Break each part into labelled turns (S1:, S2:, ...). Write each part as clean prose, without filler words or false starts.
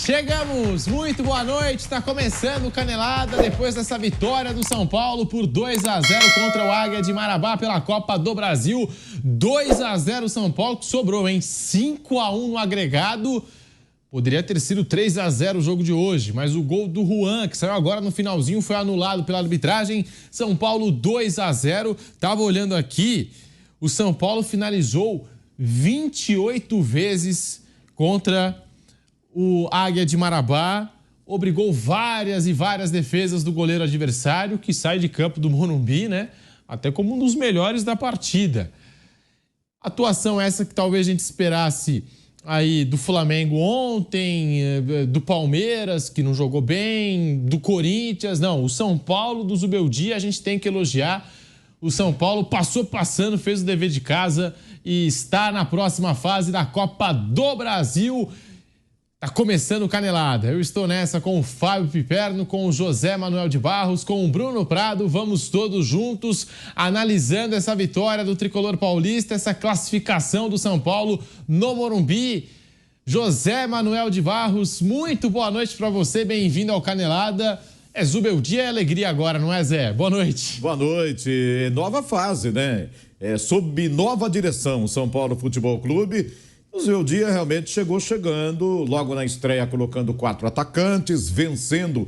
S1: Chegamos, muito boa noite, está começando o Canelada depois dessa vitória do São Paulo por 2-0 contra o Águia de Marabá pela Copa do Brasil. 2-0 São Paulo, que sobrou, hein? 5-1 no agregado. Poderia ter sido 3-0 o jogo de hoje, mas o gol do Juan, que saiu agora no finalzinho, foi anulado pela arbitragem. São Paulo 2-0. Tava olhando aqui, o São Paulo finalizou 28 vezes contra o Águia de Marabá, obrigou várias e várias defesas do goleiro adversário, que sai de campo do Morumbi, né? Até como um dos melhores da partida. Atuação essa que talvez a gente esperasse aí do Flamengo ontem, do Palmeiras, que não jogou bem, do Corinthians. Não, o São Paulo do Zubeldia a gente tem que elogiar. O São Paulo passando, fez o dever de casa e está na próxima fase da Copa do Brasil. Tá começando o Canelada. Eu estou nessa com o Fábio Piperno, com o José Manuel de Barros, com o Bruno Prado. Vamos todos juntos analisando essa vitória do Tricolor Paulista, essa classificação do São Paulo no Morumbi. José Manuel de Barros, muito boa noite para você. Bem-vindo ao Canelada. É Zubeldia e alegria agora, não é, Zé? Boa noite.
S2: Boa noite. Nova fase, né? Sob nova direção, São Paulo Futebol Clube. O Zubeldia realmente chegando, logo na estreia colocando 4 atacantes, vencendo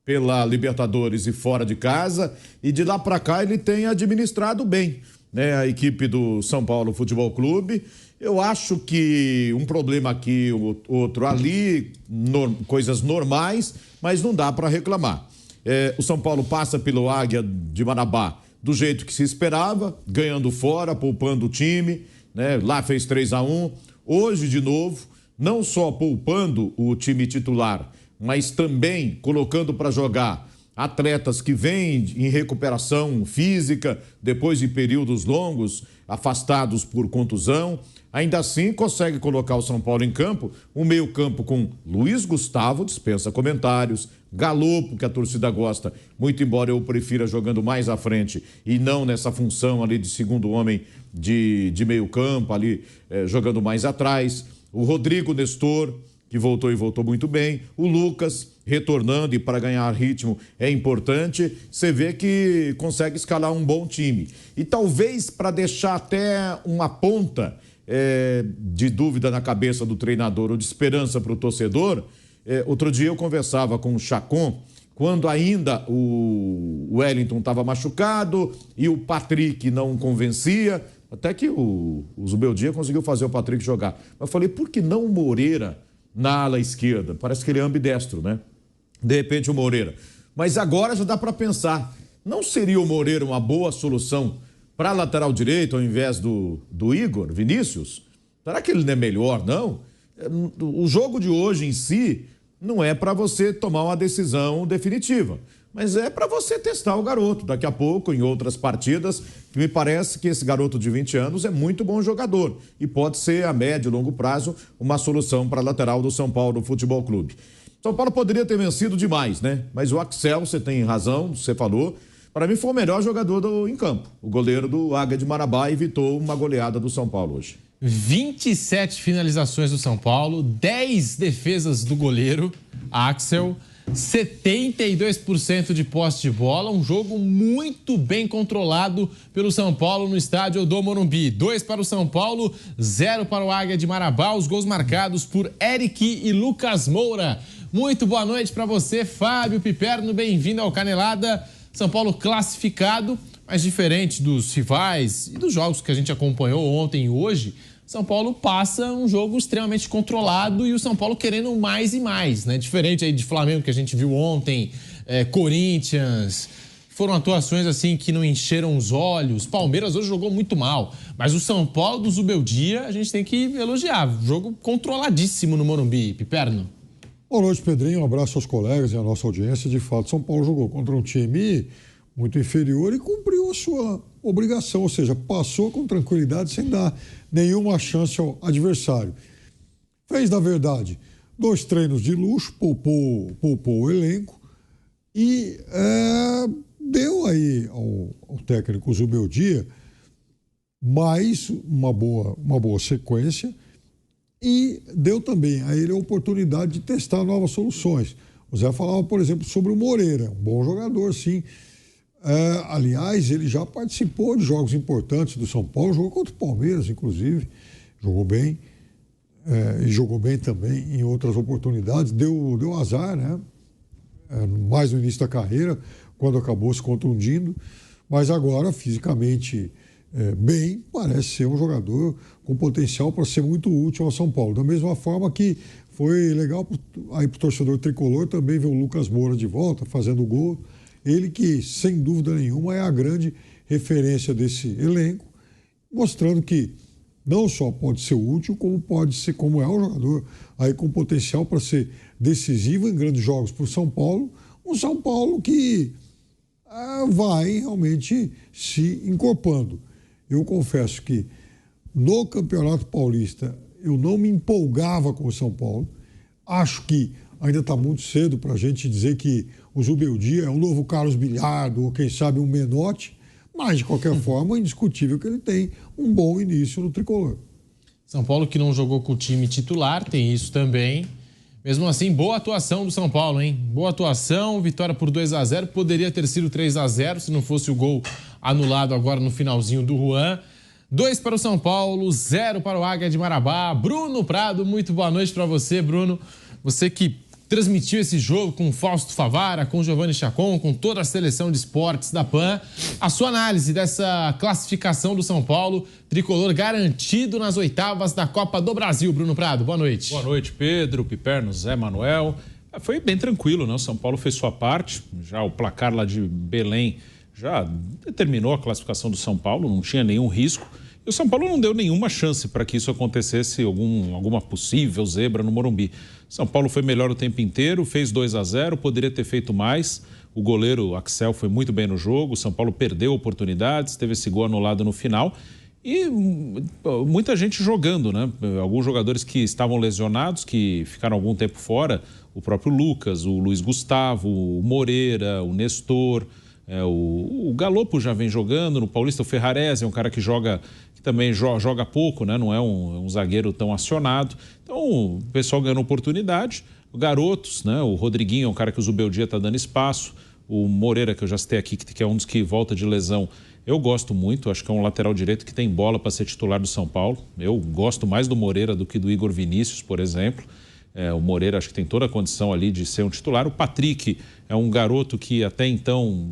S2: pela Libertadores e fora de casa, e de lá para cá ele tem administrado bem, né, a equipe do São Paulo Futebol Clube. Eu acho que um problema aqui, outro ali, coisas normais, mas não dá para reclamar. O São Paulo passa pelo Águia de Marabá do jeito que se esperava, ganhando fora, poupando o time, né? Lá fez 3-1. Hoje, de novo, não só poupando o time titular, mas também colocando para jogar atletas que vêm em recuperação física depois de períodos longos, afastados por contusão. Ainda assim, consegue colocar o São Paulo em campo, um meio-campo com Luiz Gustavo, dispensa comentários, Galopo, que a torcida gosta, muito embora eu prefira jogando mais à frente e não nessa função ali de segundo homem de meio-campo, ali jogando mais atrás. O Rodrigo Nestor, que voltou e voltou muito bem. O Lucas, retornando, e para ganhar ritmo é importante. Você vê que consegue escalar um bom time. E talvez para deixar até uma ponta de dúvida na cabeça do treinador ou de esperança para o torcedor, outro dia eu conversava com o Chacon, quando ainda o Wellington estava machucado e o Patrick não convencia, até que o Zubeldia conseguiu fazer o Patrick jogar. Mas eu falei, por que não o Moreira na ala esquerda? Parece que ele é ambidestro, né? De repente o Moreira. Mas agora já dá para pensar, não seria o Moreira uma boa solução para lateral direito ao invés do Igor Vinícius? Será que ele não é melhor, não? O jogo de hoje em si não é para você tomar uma decisão definitiva, mas é para você testar o garoto. Daqui a pouco, em outras partidas, me parece que esse garoto de 20 anos é muito bom jogador e pode ser, a médio e longo prazo, uma solução para a lateral do São Paulo Futebol Clube. São Paulo poderia ter vencido demais, né? Mas o Axel, você tem razão, você falou, para mim foi o melhor jogador em campo. O goleiro do Águia de Marabá evitou uma goleada do São Paulo hoje.
S1: 27 finalizações do São Paulo, 10 defesas do goleiro Axel, 72% de posse de bola, um jogo muito bem controlado pelo São Paulo no estádio do Morumbi. 2 para o São Paulo, 0 para o Águia de Marabá, os gols marcados por Eric e Lucas Moura. Muito boa noite para você, Fábio Piperno, bem-vindo ao Canelada. São Paulo classificado, mas diferente dos rivais e dos jogos que a gente acompanhou ontem e hoje, São Paulo passa um jogo extremamente controlado e o São Paulo querendo mais e mais, né? Diferente aí de Flamengo que a gente viu ontem, Corinthians, foram atuações assim que não encheram os olhos. Palmeiras hoje jogou muito mal, mas o São Paulo do Zubeldia a gente tem que elogiar. Jogo controladíssimo no Morumbi, Piperno.
S3: Boa noite, Pedrinho. Um abraço aos colegas e à nossa audiência. De fato, São Paulo jogou contra um time muito inferior e cumpriu a sua obrigação, ou seja, passou com tranquilidade sem dar nenhuma chance ao adversário. Fez, na verdade, 2 treinos de luxo, poupou o elenco e deu aí ao técnico Zubeldia mais uma boa sequência e deu também a ele a oportunidade de testar novas soluções. O Zé falava, por exemplo, sobre o Moreira, um bom jogador, sim. Aliás, ele já participou de jogos importantes do São Paulo, jogou contra o Palmeiras, inclusive, jogou bem, e jogou bem também em outras oportunidades, deu azar, né? Mais no início da carreira, quando acabou se contundindo, mas agora, fisicamente bem, parece ser um jogador com potencial para ser muito útil ao São Paulo. Da mesma forma que foi legal aí para o torcedor tricolor também ver o Lucas Moura de volta, fazendo gol. Ele que, sem dúvida nenhuma, é a grande referência desse elenco, mostrando que não só pode ser útil, como é um jogador aí com potencial para ser decisivo em grandes jogos para o São Paulo. Um São Paulo que vai realmente se encorpando. Eu confesso que no Campeonato Paulista eu não me empolgava com o São Paulo. Acho que ainda está muito cedo para a gente dizer que o Zubeldia é um novo Carlos Bilhardo ou, quem sabe, um Menotti, mas, de qualquer forma, é indiscutível que ele tem um bom início no tricolor.
S1: São Paulo que não jogou com o time titular, tem isso também. Mesmo assim, boa atuação do São Paulo, hein? Boa atuação, vitória por 2-0, poderia ter sido 3-0 se não fosse o gol anulado agora no finalzinho do Juan. 2 para o São Paulo, 0 para o Águia de Marabá. Bruno Prado, muito boa noite para você, Bruno. Você que transmitiu esse jogo com o Fausto Favara, com o Giovanni Chacon, com toda a seleção de esportes da PAN. A sua análise dessa classificação do São Paulo, tricolor garantido nas oitavas da Copa do Brasil. Bruno Prado, boa noite.
S4: Boa noite, Pedro, Piperno, Zé Manuel. Foi bem tranquilo, né? O São Paulo fez sua parte. Já o placar lá de Belém já determinou a classificação do São Paulo, não tinha nenhum risco. E o São Paulo não deu nenhuma chance para que isso acontecesse, alguma possível zebra no Morumbi. São Paulo foi melhor o tempo inteiro, fez 2-0, poderia ter feito mais. O goleiro Axel foi muito bem no jogo, o São Paulo perdeu oportunidades, teve esse gol anulado no final. E muita gente jogando, né? Alguns jogadores que estavam lesionados, que ficaram algum tempo fora, o próprio Lucas, o Luiz Gustavo, o Moreira, o Nestor, o Galopo já vem jogando, no Paulista o Ferrarese é um cara que também joga pouco, né? Não é um zagueiro tão acionado. Então o pessoal ganhando oportunidade. Garotos, né? O Rodriguinho é um cara que o Zubeldia está dando espaço. O Moreira, que eu já citei aqui, que é um dos que volta de lesão, eu gosto muito. Acho que é um lateral direito que tem bola para ser titular do São Paulo. Eu gosto mais do Moreira do que do Igor Vinícius, por exemplo. O Moreira acho que tem toda a condição ali de ser um titular. O Patrick é um garoto que até então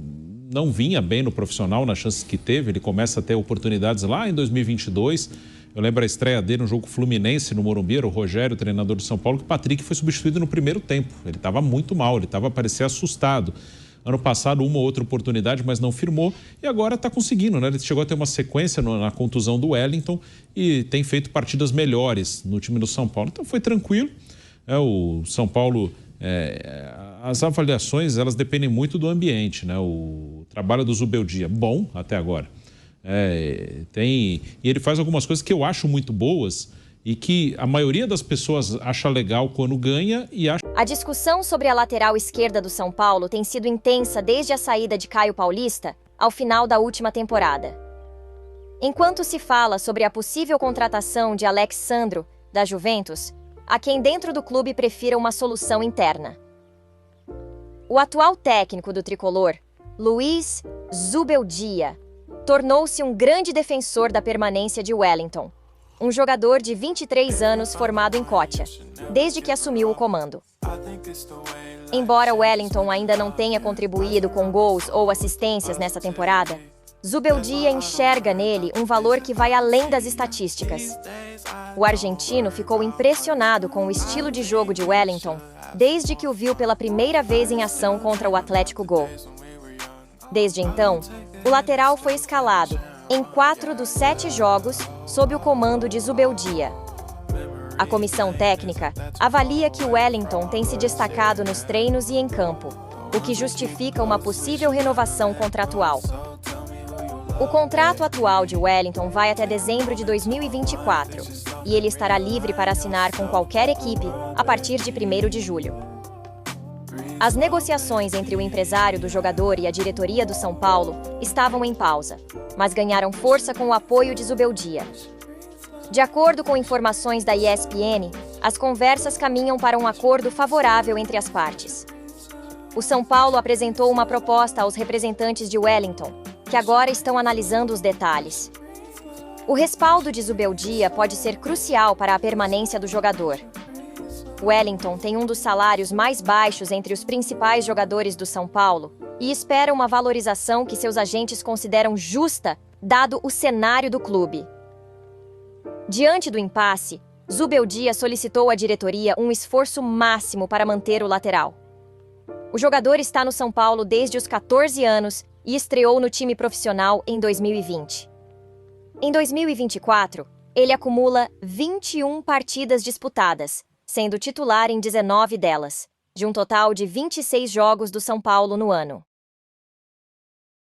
S4: não vinha bem no profissional nas chances que teve. Ele começa a ter oportunidades lá em 2022. Eu lembro a estreia dele no jogo Fluminense no Morumbi, era o Rogério, treinador do São Paulo, que o Patrick foi substituído no primeiro tempo. Ele estava muito mal, ele parecia assustado. Ano passado, uma ou outra oportunidade, mas não firmou. E agora está conseguindo, né? Ele chegou a ter uma sequência na contusão do Wellington e tem feito partidas melhores no time do São Paulo. Então foi tranquilo. O São Paulo, as avaliações, elas dependem muito do ambiente, né? O trabalho do Zubeldia, bom até agora. E ele faz algumas coisas que eu acho muito boas e que a maioria das pessoas acha legal quando ganha e acha...
S5: A discussão sobre a lateral esquerda do São Paulo tem sido intensa desde a saída de Caio Paulista ao final da última temporada. Enquanto se fala sobre a possível contratação de Alex Sandro, da Juventus, há quem dentro do clube prefira uma solução interna. O atual técnico do tricolor, Luiz Zubeldia, tornou-se um grande defensor da permanência de Wellington, um jogador de 23 anos formado em Cotia, desde que assumiu o comando. Embora Wellington ainda não tenha contribuído com gols ou assistências nessa temporada, Zubeldia enxerga nele um valor que vai além das estatísticas. O argentino ficou impressionado com o estilo de jogo de Wellington desde que o viu pela primeira vez em ação contra o Atlético Go. Desde então, o lateral foi escalado em 4 dos 7 jogos sob o comando de Zubeldia. A comissão técnica avalia que o Wellington tem se destacado nos treinos e em campo, o que justifica uma possível renovação contratual. O contrato atual de Wellington vai até dezembro de 2024 e ele estará livre para assinar com qualquer equipe a partir de 1º de julho. As negociações entre o empresário do jogador e a diretoria do São Paulo estavam em pausa, mas ganharam força com o apoio de Zubeldia. De acordo com informações da ESPN, as conversas caminham para um acordo favorável entre as partes. O São Paulo apresentou uma proposta aos representantes de Wellington, que agora estão analisando os detalhes. O respaldo de Zubeldia pode ser crucial para a permanência do jogador. Wellington tem um dos salários mais baixos entre os principais jogadores do São Paulo e espera uma valorização que seus agentes consideram justa, dado o cenário do clube. Diante do impasse, Zubeldia solicitou à diretoria um esforço máximo para manter o lateral. O jogador está no São Paulo desde os 14 anos e estreou no time profissional em 2020. Em 2024, ele acumula 21 partidas disputadas, sendo titular em 19 delas, de um total de 26 jogos do São Paulo no ano.